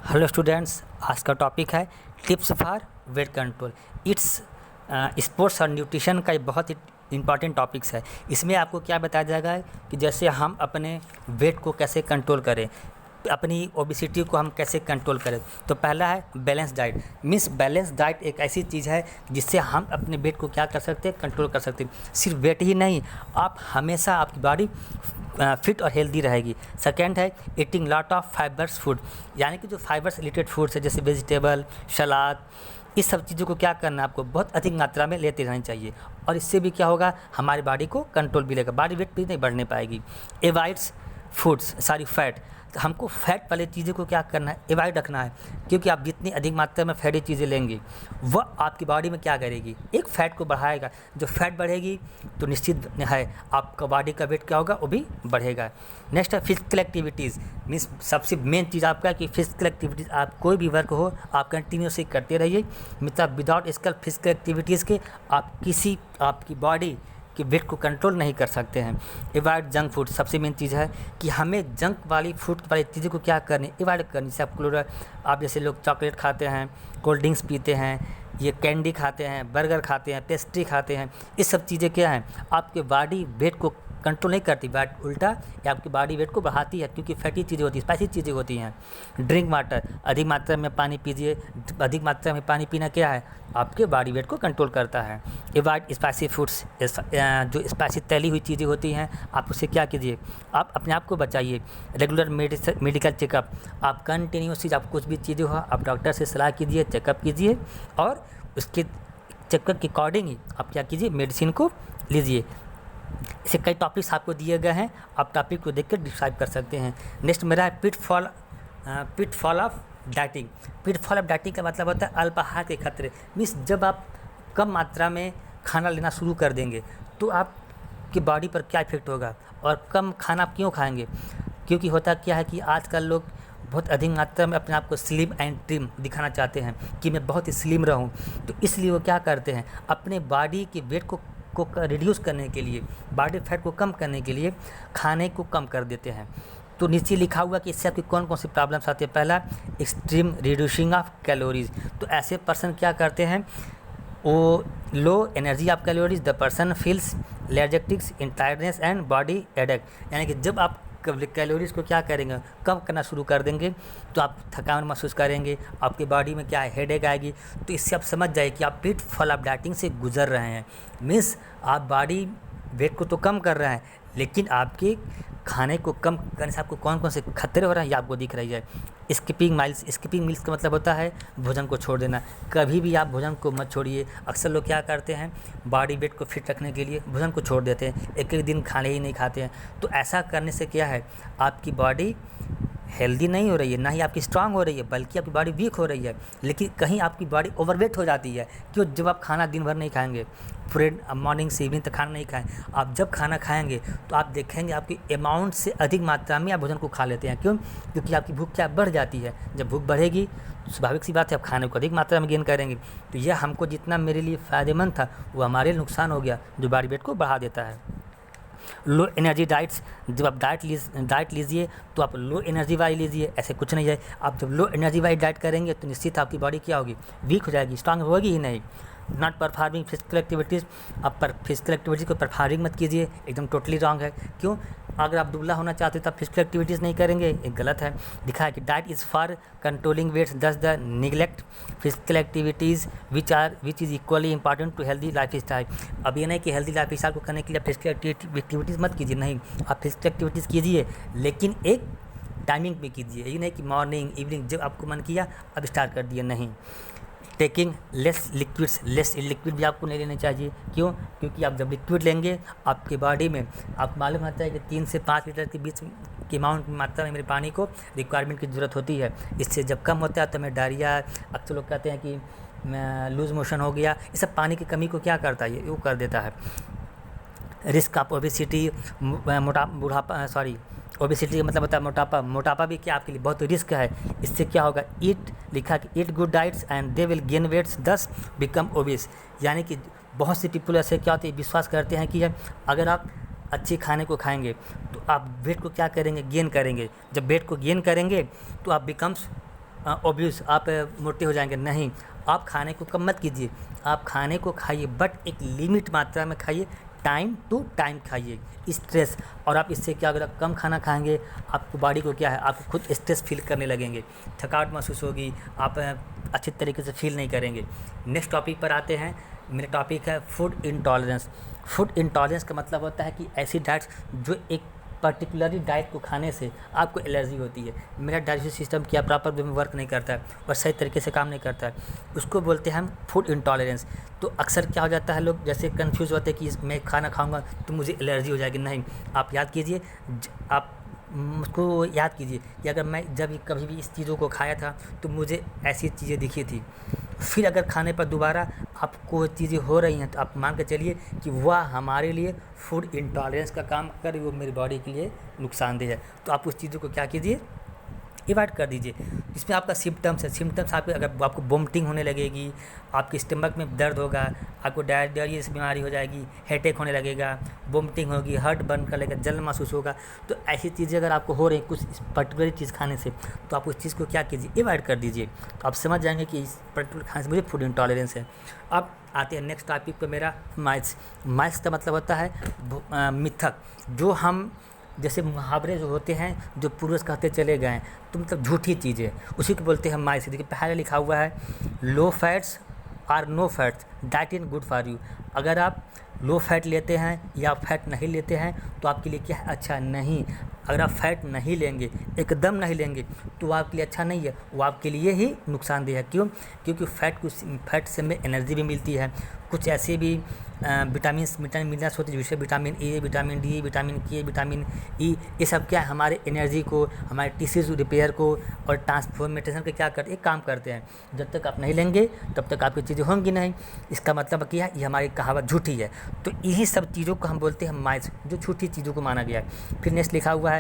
Hello students, आज का topic है tips for weight control. It's sports और न्यूट्रिशन का एक बहुत ही इम्पॉर्टेंट टॉपिक्स है। इसमें आपको क्या बताया जाएगा कि जैसे हम अपने वेट को कैसे कंट्रोल करें, अपनी ओबिसिटी को हम कैसे कंट्रोल करें। तो पहला है balance diet. Means balance diet एक ऐसी चीज़ है जिससे हम अपने वेट को क्या कर सकते हैं, कंट्रोल कर सकते हैं। सिर्फ वेट ही नहीं, आप हमेशा आपकी बॉडी फिट और हेल्दी रहेगी। सेकेंड है eating lot of fibres food, यानी कि जो फाइबर्स रिलेटेड फूड्स है जैसे वेजिटेबल, सलाद, इस सब चीज़ों को क्या करना है, आपको बहुत अधिक मात्रा में लेते रहनी चाहिए। और इससे भी क्या होगा, हमारी बॉडी को कंट्रोल भी रहेगा, बॉडी वेट भी नहीं बढ़ने पाएगी। एवॉइड्स फैट, तो हमको फैट वाली चीज़ों को क्या करना है, एवॉइड रखना है। क्योंकि आप जितनी अधिक मात्रा में फैटी चीज़ें लेंगे वह आपकी बॉडी में क्या करेगी, एक फैट को बढ़ाएगा। जो फैट बढ़ेगी तो निश्चित है आपका बॉडी का वेट क्या होगा, वो भी बढ़ेगा। नेक्स्ट है फिजिकल एक्टिविटीज़। मीन्स सबसे मेन चीज़ आपका कि फिजिकल एक्टिविटीज़, आप कोई भी वर्क हो आप कंटिन्यूसली करते रहिए। मतलब विदाउट इसका फिजिकल एक्टिविटीज़ के आप किसी आपकी बॉडी कि वेट को कंट्रोल नहीं कर सकते हैं। अवॉइड जंक फूड, सबसे मेन चीज़ है कि हमें जंक वाली फूड वाली चीज़ों को क्या करनी, अवॉइड करनी। जैसे आप जैसे लोग चॉकलेट खाते हैं, कोल्ड ड्रिंक्स पीते हैं, ये कैंडी खाते हैं, बर्गर खाते हैं, पेस्ट्री खाते हैं, ये सब चीज़ें क्या हैं, आपके बॉडी वेट को कंट्रोल नहीं करती, बट उल्टा ये आपकी बॉडी वेट को बढ़ाती है, क्योंकि फैटी चीज़ें होती हैं, स्पाइसी चीज़ें होती हैं। ड्रिंक वाटर, अधिक मात्रा में पानी पीजिए। अधिक मात्रा में पानी पीना क्या है, आपके बॉडी वेट को कंट्रोल करता है। अवॉइड स्पाइसी फूड्स, जो स्पाइसी तली हुई चीज़ें होती हैं आप उससे क्या कीजिए, आप अपने आप को बचाइए। रेगुलर मेडिकल चेकअप, आप कंटिन्यूसली आप कुछ भी चीज़ें हो आप डॉक्टर से सलाह कीजिए, चेकअप कीजिए, और उसके चेकअप के अकॉर्डिंग ही आप क्या कीजिए, मेडिसिन को लीजिए। इसे कई टॉपिक्स आपको दिए गए हैं, आप टॉपिक को देखकर डिसाइड कर सकते हैं। नेक्स्ट मेरा है pitfall of dieting. Pitfall of dieting का मतलब होता है अल्पाहार के खतरे। मीन्स जब आप कम मात्रा में खाना लेना शुरू कर देंगे तो आपकी बॉडी पर क्या इफेक्ट होगा, और कम खाना आप क्यों खाएंगे। क्योंकि होता क्या है कि आजकल लोग बहुत अधिक मात्रा में अपने आप को स्लिम एंड ट्रिम दिखाना चाहते हैं कि मैं बहुत ही स्लिम रहूं। तो इसलिए वो क्या करते हैं, अपने बॉडी के वेट को रिड्यूस करने के लिए, बॉडी फैट को कम करने के लिए खाने को कम कर देते हैं। तो नीचे लिखा हुआ कि इससे आपकी कौन कौन सी प्रॉब्लम्स आती है। पहला, एक्सट्रीम रिड्यूसिंग ऑफ कैलोरीज। तो ऐसे पर्सन क्या करते हैं, वो low energy of calories, the person feels lethargic in tiredness and body headache. यानी कि जब आप कैलोरीज को क्या करेंगे, कम करना शुरू कर देंगे तो आप थकान महसूस करेंगे, आपकी बॉडी में क्या है, हेडेक आएगी। तो इससे आप समझ जाए कि आप पिटफॉल ऑफ डाइटिंग से गुजर रहे हैं। मीन्स आप बॉडी वेट को तो कम कर रहे हैं, लेकिन आपके खाने को कम करने से आपको कौन कौन से खतरे हो रहे हैं ये आपको दिख रही है। स्किपिंग मील्स का मतलब होता है भोजन को छोड़ देना। कभी भी आप भोजन को मत छोड़िए। अक्सर लोग क्या करते हैं, बॉडी वेट को फिट रखने के लिए भोजन को छोड़ देते हैं, एक एक दिन खाने ही नहीं खाते हैं। तो ऐसा करने से क्या है, आपकी बॉडी हेल्दी नहीं हो रही है, ना ही आपकी स्ट्रांग हो रही है, बल्कि आपकी बॉडी वीक हो रही है। लेकिन कहीं आपकी बॉडी ओवरवेट हो जाती है, क्यों, जब आप खाना दिन भर नहीं खाएंगे, पूरे मॉर्निंग से इवनिंग तक खाना नहीं खाएं, आप जब खाना खाएंगे तो आप देखेंगे आपकी अमाउंट से अधिक मात्रा में आप भोजन को खा लेते हैं। क्यों, क्योंकि आपकी भूख क्या बढ़ जाती है। जब भूख बढ़ेगी तो स्वाभाविक सी बात है आप खाने को अधिक मात्रा में गेन करेंगे। तो यह हमको जितना मेरे लिए फ़ायदेमंद था वो हमारे लिए नुकसान हो गया, जो बॉडी वेट को बढ़ा देता है। लो एनर्जी डाइट्स, जब आप डाइट लीजिए तो आप लो एनर्जी वाली लीजिए, ऐसे कुछ नहीं है। आप जब लो एनर्जी वाली डाइट करेंगे तो निश्चित आपकी बॉडी क्या होगी, वीक हो जाएगी, स्ट्रांग होगी ही नहीं। नॉट परफॉर्मिंग फिजिकल एक्टिविटीज़, आप फिजिकल एक्टिविटीज़ को परफॉर्मिंग मत कीजिए, एकदम टोटली रॉन्ग है। क्यों, अगर आप दुबला होना चाहते हो तो आप फिजिकल एक्टिविटीज़ नहीं करेंगे, एक गलत है। लिखा है कि diet is for controlling weights, thus the neglect physical activities which is equally important to healthy lifestyle. अब ये नहीं कि हेल्दी लाइफ स्टाइल को करने के लिए फिजिकल एक्टिविटीज़ मत कीजिए, नहीं, आप फिजिकल एक्टिविटीज़ कीजिए, लेकिन एक टाइमिंग में कीजिए। ये नहीं कि मॉर्निंग इवनिंग जब आपको मन किया अब स्टार्ट कर दिया, नहीं। टेकिंग लेस लिक्विड भी आपको नहीं लेना चाहिए। क्यों, क्योंकि आप जब लिक्विड लेंगे आपकी बॉडी में आपको मालूम होता है कि 3 से 5 लीटर के बीच की अमाउंट मात्रा में मेरे पानी को रिक्वायरमेंट की ज़रूरत होती है। इससे जब कम होता है तो मैं डायरिया, अक्सर लोग कहते हैं कि लूज़ मोशन हो गया, ये सब पानी की कमी को क्या करता है, वो कर देता है। रिस्क ऑफ ओबेसिटी, ओबेसिटी का मतलब होता है मोटापा भी क्या आपके लिए बहुत रिस्क है। इससे क्या होगा, लिखा कि eat good diets and they will gain weights thus become obese. यानी कि बहुत से पीपल ऐसे क्या होते हैं, विश्वास करते हैं कि अगर आप अच्छे खाने को खाएंगे तो आप वेट को क्या करेंगे, गेन करेंगे। जब वेट को गेन करेंगे तो आप बिकम्स ओब्यूस, आप मोटे हो जाएंगे, नहीं। आप खाने को कम मत कीजिए, आप खाने को खाइए बट एक लिमिट मात्रा में खाइए, टाइम टू टाइम खाइए। स्ट्रेस, और आप इससे क्या अगर कम खाना खाएंगे आपको बॉडी को क्या है, आपको खुद स्ट्रेस फील करने लगेंगे, थकावट महसूस होगी, आप अच्छे तरीके से फील नहीं करेंगे। नेक्स्ट टॉपिक पर आते हैं। मेरा टॉपिक है फूड इंटॉलरेंस। फूड इंटॉलरेंस का मतलब होता है कि ऐसी डाइट्स जो एक पर्टिकुलरली डाइट को खाने से आपको एलर्जी होती है, मेरा डाइजेस्टिव सिस्टम क्या प्रॉपर वे में वर्क नहीं करता है और सही तरीके से काम नहीं करता है, उसको बोलते हैं हम फूड इंटॉलरेंस। तो अक्सर क्या हो जाता है, लोग जैसे कंफ्यूज होते हैं कि मैं खाना खाऊंगा तो मुझे एलर्जी हो जाएगी। नहीं, आप याद कीजिए, आप उसको याद कीजिए कि अगर मैं जब कभी भी इस चीज़ों को खाया था तो मुझे ऐसी चीज़ें दिखी थी, फिर अगर खाने पर दोबारा आपको चीज़ें हो रही हैं तो आप मान के चलिए कि वह हमारे लिए फूड इंटॉलरेंस का काम कर रही, वो मेरी बॉडी के लिए नुकसानदेह है। तो आप उस चीज़ों को क्या कीजिए, अवॉइड कर दीजिए। इसमें आपका सिम्टम्स है, सिम्टम्स अगर आपको वोमिटिंग होने लगेगी, आपके स्टमक में दर्द होगा, आपको डायरिया से बीमारी हो जाएगी, हेडेक होने लगेगा, वोमिटिंग होगी, हार्ट बर्न कर लेगा, जलन महसूस होगा, तो ऐसी चीज़ें अगर आपको हो रही हैं कुछ पर्टिकुलर चीज़ खाने से, तो आप उस चीज़ को क्या कीजिए, अवॉइड कर दीजिए। तो आप समझ जाएंगे कि इस पर्टिकुलर खाने से मुझे फूड इंटॉलरेंस है। अब आते हैं नेक्स्ट टॉपिक पर मेरा माइथ्स। माइथ्स का मतलब होता है मिथक, जो हम जैसे मुहावरे जो होते हैं जो पूर्वज कहते चले गए तो मतलब झूठी चीज़ें, उसी को बोलते हैं माइथ्स। देखिए पहले लिखा हुआ है low fats or no fats diet in good for you. अगर आप लो फैट लेते हैं या फैट नहीं लेते हैं तो आपके लिए क्या है, अच्छा नहीं। अगर आप फैट नहीं लेंगे, एकदम नहीं लेंगे, तो वो आपके लिए अच्छा नहीं है, वो आपके लिए ही नुकसानदेह है। क्यों? क्योंकि फैट से हमें एनर्जी भी मिलती है, कुछ ऐसे भी विटामिन मिनरल्स होते हैं जैसे vitamin A, vitamin D, vitamin के, विटामिन ई, ये सब क्या है हमारे एनर्जी को, हमारे टिश्यूज रिपेयर को और ट्रांसफॉर्मेशन के क्या करते हैं, काम करते हैं। जब तक आप नहीं लेंगे तब तक आपकी चीज़ें होंगी नहीं। इसका मतलब क्या है, ये हमारी कहावत झूठी है। तो यही सब चीज़ों को हम बोलते हैं माइथ्स, जो झूठी चीज़ों को माना गया है। फिर नेक्स्ट लिखा हुआ है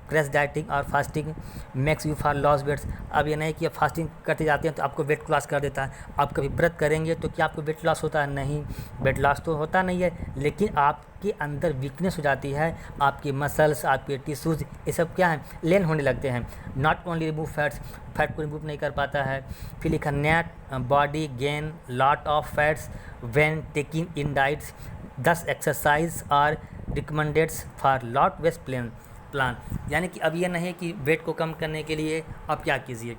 क्रैश डाइटिंग और fasting makes you for loss weights. अब ये नहीं कि आप फास्टिंग करते जाते हैं तो आपको वेट लॉस कर देता है। आप कभी व्रत करेंगे तो क्या आपको वेट लॉस होता है? नहीं, वेट लॉस तो होता नहीं है, लेकिन आपके अंदर वीकनेस हो जाती है, आपके मसल्स, आपके टिश्यूज़, ये सब क्या है, लेन होने लगते हैं। Not only remove fats, fat को रिमूव नहीं कर पाता है। फिर लिखा net body gain lot of fats when taking in diets, 10 exercise are recommended for lot waste plan. यानी कि अब ये नहीं कि वेट को कम करने के लिए आप क्या कीजिए,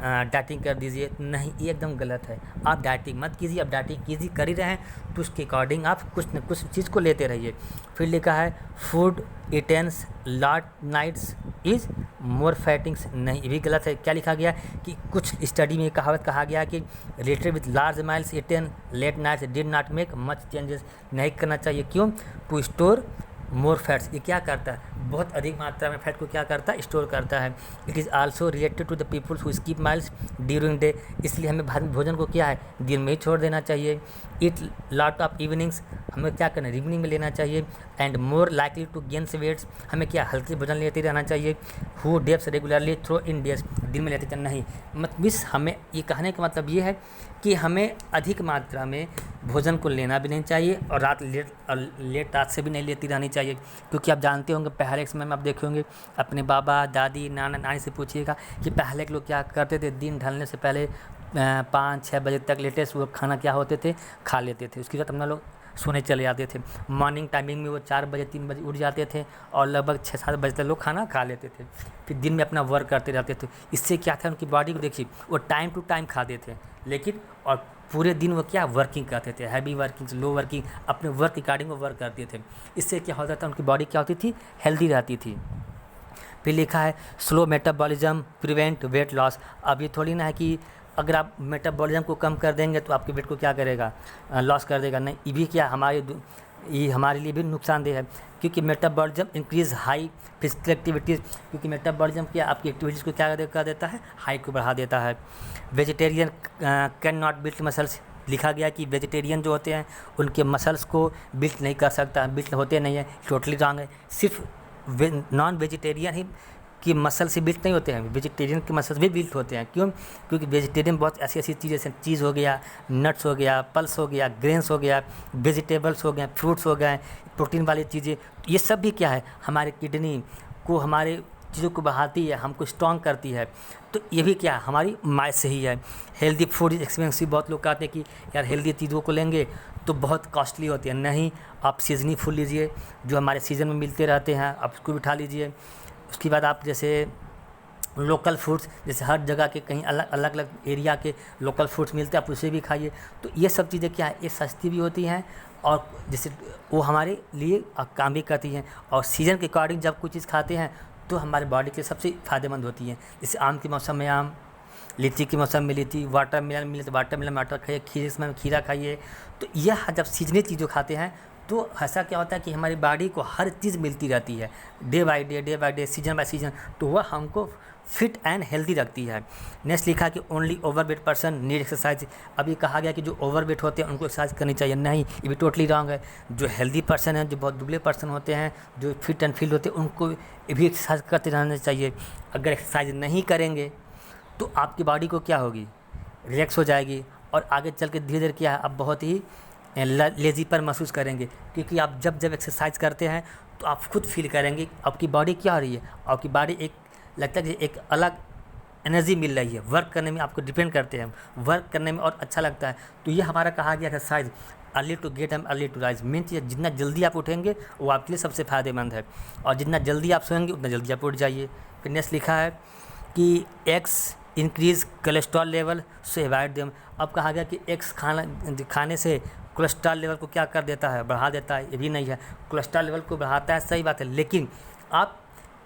डाइटिंग कर दीजिए, नहीं, ये एकदम गलत है। आप डाइटिंग मत कीजिए, आप डाइटिंग कीजिए कर ही रहे हैं तो उसके अकॉर्डिंग आप कुछ न कुछ चीज़ को लेते रहिए। फिर लिखा है food eaten late nights is more fattening, नहीं, ये भी गलत है। क्या लिखा गया कि कुछ स्टडी में कहावत कहा गया कि related with large meals eaten late nights did not make much changes, नहीं करना चाहिए। क्यों? टू स्टोर मोर फैट्स, ये क्या करता है, बहुत अधिक मात्रा में फैट को क्या करता है, स्टोर करता है। It is also related to the peoples who skip meals during day, इसलिए हमें भोजन को क्या है, दिन में ही छोड़ देना चाहिए। ईट लॉट ऑफ इवनिंग्स, हमें क्या करना है, इवनिंग में लेना चाहिए। And more likely to gain weights, हमें क्या हल्के भोजन लेते रहना चाहिए। Who dips regularly throw in days, दिन में लेते चलना नहीं। मतलब हमें ये कहने का मतलब ये है कि हमें अधिक मात्रा में भोजन को लेना भी नहीं चाहिए और लेट रात से भी नहीं लेती रहनी चाहिए। क्योंकि आप जानते होंगे पहले के समय में आप देखे होंगे अपने बाबा दादी नाना नानी से पूछिएगा कि पहले के लोग क्या करते थे, दिन ढलने से पहले 5-6 बजे तक लेटेस्ट वो खाना क्या होते थे, खा लेते थे। उसके बाद अपना लोग सोने चले जाते थे। मॉर्निंग टाइमिंग में वो 4 बजे 3 बजे उठ जाते थे और लगभग 6-7 बजे तक लोग खाना खा लेते थे। फिर दिन में अपना वर्क करते रहते थे। इससे क्या था, उनकी बॉडी को देखिए, वो टाइम टू टाइम खाते थे, लेकिन और पूरे दिन वो क्या वर्किंग करते थे, हैवी वर्किंग, लो वर्किंग, अपने वर्क अकॉर्डिंग वो वर्क करते थे। इससे क्या होता था, उनकी बॉडी क्या होती थी, हेल्दी रहती थी। फिर लिखा है slow metabolism prevent weight loss. अब ये थोड़ी ना है कि अगर आप मेटाबॉलिज्म को कम कर देंगे तो आपके वेट को क्या करेगा, लॉस कर देगा, नहीं, ये भी क्या ये हमारे लिए भी नुकसानदेह है। क्योंकि metabolism increase high physical activities, क्योंकि मेटाबॉलिज्म क्या आपकी एक्टिविटीज़ को क्या कर देता है, हाई को बढ़ा देता है। Vegetarian can not build muscles, लिखा गया कि वेजिटेरियन जो होते हैं उनके मसल्स को बिल्ड नहीं कर सकता, बिल्ड होते नहीं है, टोटली रॉन्ग है। सिर्फ नॉन वेजिटेरियन ही कि मसल से बिल्ट नहीं होते हैं, वेजिटेरियन के मसल्स भी बिल्ट होते हैं। क्यों? क्योंकि वेजिटेरियन बहुत ऐसी ऐसी चीज़ें जैसे चीज़ हो गया, नट्स हो गया, पल्स हो गया, ग्रेन्स हो गया, वेजिटेबल्स हो गए, फ्रूट्स हो गए, प्रोटीन वाली चीज़ें, ये सब भी क्या है, हमारे किडनी को, हमारे चीज़ों को बढ़ाती है, हमको स्ट्रॉन्ग करती है। तो ये भी क्या हमारी माइंड से ही है। Healthy food is expensive. बहुत लोग कहते हैं कि यार हेल्दी चीज़ों को लेंगे तो बहुत कॉस्टली होती है। नहीं, आप सीजनी फूड लीजिए जो हमारे सीज़न में मिलते रहते हैं, आप उसको भी उठा लीजिए। उसके बाद आप जैसे लोकल फूड्स, जैसे हर जगह के कहीं अलग अलग एरिया के लोकल फूड्स मिलते हैं, आप उसे भी खाइए। तो ये सब चीज़ें क्या है, ये सस्ती भी होती हैं और जैसे वो हमारे लिए काम भी करती हैं। और सीज़न के अकॉर्डिंग जब कोई चीज़ खाते हैं तो हमारे बॉडी के लिए सबसे फ़ायदेमंद होती हैं। जैसे आम के मौसम में आम, लीची के मौसम में लीची, वाटरमेलन मिले तो वाटरमेलन वाटर खाइए, खीरे के समय में खीरा खाइए। तो यह जब सीजनल चीज़ें खाते हैं तो ऐसा क्या होता है कि हमारी बॉडी को हर चीज़ मिलती रहती है day by day, season by season. तो वह हमको फिट एंड हेल्दी रखती है। नेक्स्ट लिखा कि only overweight person need exercise. अभी कहा गया कि जो ओवरवेट होते हैं उनको एक्सरसाइज करनी चाहिए। नहीं, ये भी टोटली रॉन्ग है। जो हेल्दी पर्सन है, जो बहुत दुबले पर्सन होते हैं, जो फिट एंड फील होते हैं, उनको भी एक्सरसाइज करते रहना चाहिए। अगर एक्सरसाइज नहीं करेंगे तो आपकी बॉडी को क्या होगी, रिलैक्स हो जाएगी और आगे चल के धीरे धीरे क्या है, आप बहुत ही लेजी पर महसूस करेंगे। क्योंकि आप जब एक्सरसाइज करते हैं तो आप खुद फील करेंगे आपकी बॉडी क्या हो रही है। आपकी बॉडी एक लगता है कि एक अलग एनर्जी मिल रही है, वर्क करने में आपको डिपेंड करते हैं, वर्क करने में और अच्छा लगता है। तो ये हमारा कहा गया exercise early to get and early to rise. Main चीज़ जितना जल्दी आप उठेंगे वो आपके लिए सबसे फ़ायदेमंद है, और जितना जल्दी आप सोएंगे उतना जल्दी आप उठ जाइए। फिर नेक्स्ट लिखा है कि eggs increase cholesterol level so avoid them. अब कहा गया कि एग्स खाने से कोलेस्ट्रॉल लेवल को क्या कर देता है, बढ़ा देता है। ये भी नहीं है, कोलेस्ट्रॉल लेवल को बढ़ाता है, सही बात है, लेकिन आप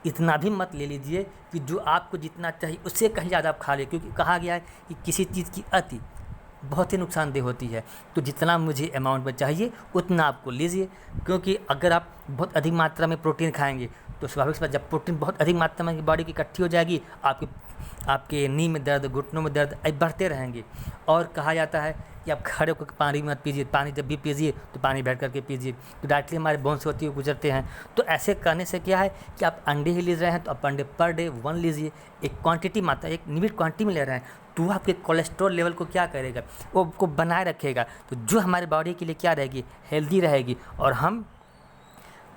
इतना भी मत ले लीजिए कि जो आपको जितना चाहिए उससे कहीं ज़्यादा आप खा लें। क्योंकि कहा गया है कि किसी चीज़ की अति बहुत ही नुकसानदेह होती है। तो जितना मुझे अमाउंट में चाहिए उतना आपको लीजिए। क्योंकि अगर आप बहुत अधिक मात्रा में प्रोटीन खाएंगे तो स्वाभाविक सी बात, जब प्रोटीन बहुत अधिक मात्रा में बॉडी की इकट्ठी हो जाएगी, आपके नी में दर्द, घुटनों में दर्द बढ़ते रहेंगे। और कहा जाता है कि आप खड़े होकर पानी मत पीजिए, पानी जब भी पीजिए तो पानी बैठ करके पीजिए, तो डायरेक्टली हमारे बोन से होती हुए गुजरते हैं। तो ऐसे करने से क्या है कि आप अंडे ही ले रहे हैं तो आप अंडे पर डे 1 लीजिए। एक क्वांटिटी मात्रा, एक लिमिट क्वांटिटी में ले रहे हैं तो वो आपके कोलेस्ट्रॉल लेवल को क्या करेगा, वो आपको बनाए रखेगा। तो जो हमारे बॉडी के लिए क्या रहेगी, हेल्दी रहेगी, और हम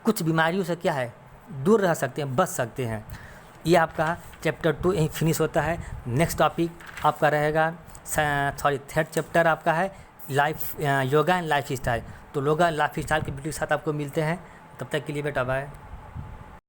कुछ बीमारियों से क्या है दूर रह सकते हैं, बच सकते हैं। ये आपका चैप्टर 2 यहीं फिनिश होता है। नेक्स्ट टॉपिक आपका रहेगा थर्ड चैप्टर आपका है योगा एंड लाइफ स्टाइल। तो योगा लाइफ स्टाइल के वीडियो के साथ आपको मिलते हैं। तब तक के लिए बेटा बाय।